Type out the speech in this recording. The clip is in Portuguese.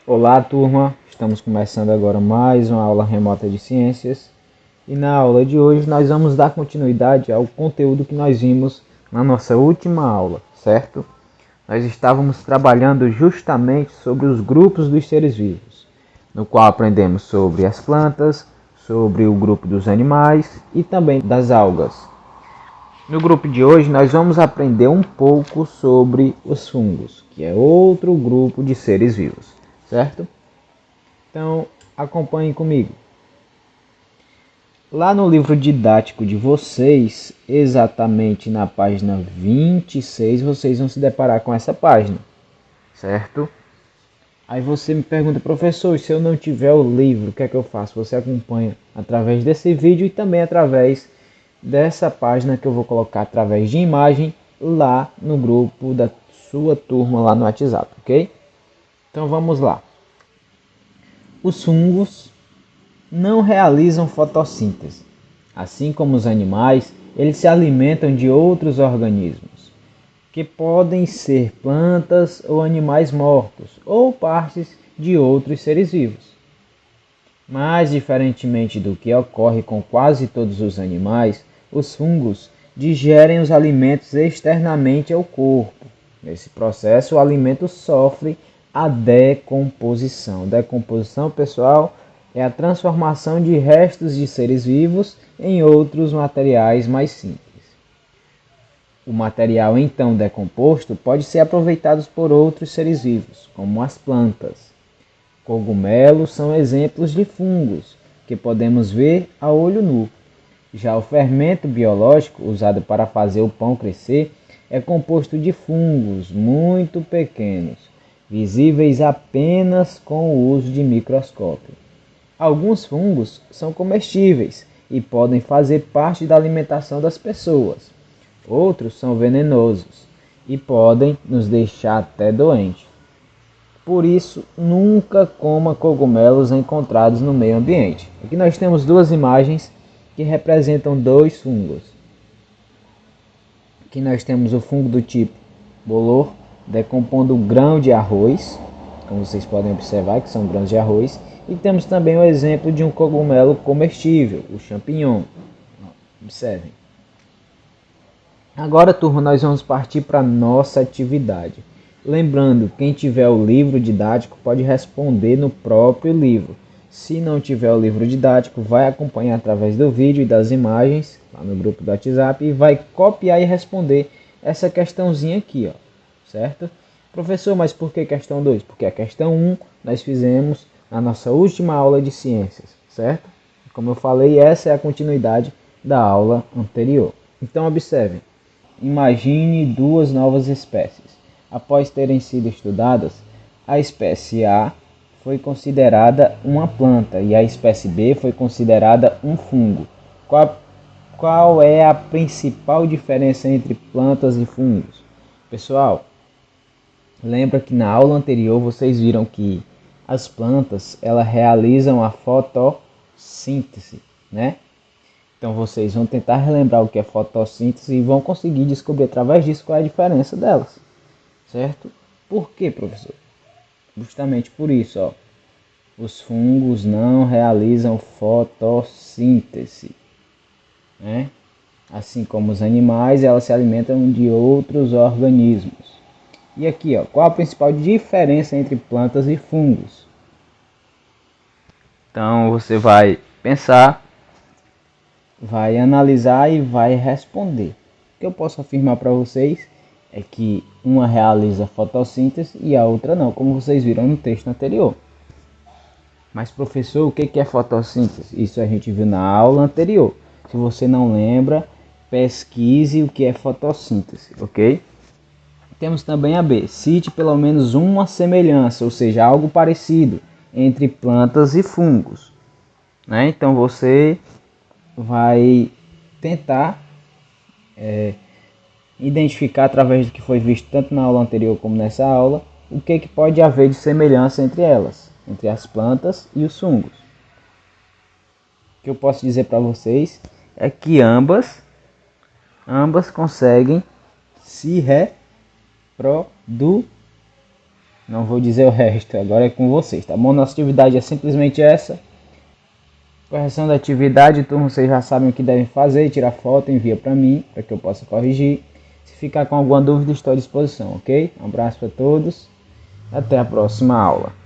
Olá, turma! Estamos começando agora mais uma aula remota de ciências e na aula de hoje nós vamos dar continuidade ao conteúdo que nós vimos na nossa última aula, certo? Nós estávamos trabalhando justamente sobre os grupos dos seres vivos, no qual aprendemos sobre as plantas, sobre o grupo dos animais e também das algas. No grupo de hoje nós vamos aprender um pouco sobre os fungos, que é outro grupo de seres vivos, certo? Então, acompanhem comigo. Lá no livro didático de vocês, exatamente na página 26, vocês vão se deparar com essa página, certo? Aí você me pergunta, professor, se eu não tiver o livro, o que é que eu faço? Você acompanha através desse vídeo e também através dessa página que eu vou colocar através de imagem lá no grupo da sua turma lá no WhatsApp, ok? Então vamos lá. Os fungos não realizam fotossíntese. Assim como os animais, eles se alimentam de outros organismos, que podem ser plantas ou animais mortos, ou partes de outros seres vivos. Mas, diferentemente do que ocorre com quase todos os animais, os fungos digerem os alimentos externamente ao corpo. Nesse processo, o alimento sofre a decomposição. Decomposição, pessoal, é a transformação de restos de seres vivos em outros materiais mais simples. O material então decomposto pode ser aproveitado por outros seres vivos, como as plantas. Cogumelos são exemplos de fungos que podemos ver a olho nu. Já o fermento biológico usado para fazer o pão crescer é composto de fungos muito pequenos, visíveis apenas com o uso de microscópio. Alguns fungos são comestíveis e podem fazer parte da alimentação das pessoas. Outros são venenosos e podem nos deixar até doentes. Por isso, nunca coma cogumelos encontrados no meio ambiente. Aqui nós temos duas imagens que representam dois fungos. Aqui nós temos o fungo do tipo bolor, decompondo grão de arroz, como vocês podem observar que são grãos de arroz. E temos também o exemplo de um cogumelo comestível, o champignon. Observem. Agora, turma, nós vamos partir para a nossa atividade. Lembrando, quem tiver o livro didático pode responder no próprio livro. Se não tiver o livro didático, vai acompanhar através do vídeo e das imagens, lá no grupo do WhatsApp, e vai copiar e responder essa questãozinha aqui, ó, certo? Professor, mas por que questão 2? Porque a questão 1 nós fizemos na nossa última aula de ciências, certo? Como eu falei, essa é a continuidade da aula anterior. Então, observem. Imagine duas novas espécies. Após terem sido estudadas, a espécie A foi considerada uma planta e a espécie B foi considerada um fungo. Qual é a principal diferença entre plantas e fungos? Pessoal, lembra que na aula anterior vocês viram que as plantas elas realizam a fotossíntese, né? Então vocês vão tentar relembrar o que é fotossíntese e vão conseguir descobrir através disso qual é a diferença delas, certo? Por quê, professor? Justamente por isso, ó. Os fungos não realizam fotossíntese, né? Assim como os animais, elas se alimentam de outros organismos. E aqui, ó, qual a principal diferença entre plantas e fungos? Então você vai pensar, vai analisar e vai responder. O que eu posso afirmar para vocês é que uma realiza fotossíntese e a outra não, como vocês viram no texto anterior. Mas professor, o que é fotossíntese? Isso a gente viu na aula anterior. Se você não lembra, pesquise o que é fotossíntese, ok? Temos também a B. Cite pelo menos uma semelhança, ou seja, algo parecido entre plantas e fungos, né? Então você vai tentar identificar através do que foi visto tanto na aula anterior como nessa aula, o que pode haver de semelhança entre elas, entre as plantas e os fungos. O que eu posso dizer para vocês é que ambas conseguem se reproduzir, Não vou dizer o resto, agora é com vocês, tá bom? Nossa atividade é simplesmente essa. Correção da atividade, turma, vocês já sabem o que devem fazer, tirar foto, envia para mim, para que eu possa corrigir. Se ficar com alguma dúvida, estou à disposição, ok? Um abraço para todos, até a próxima aula.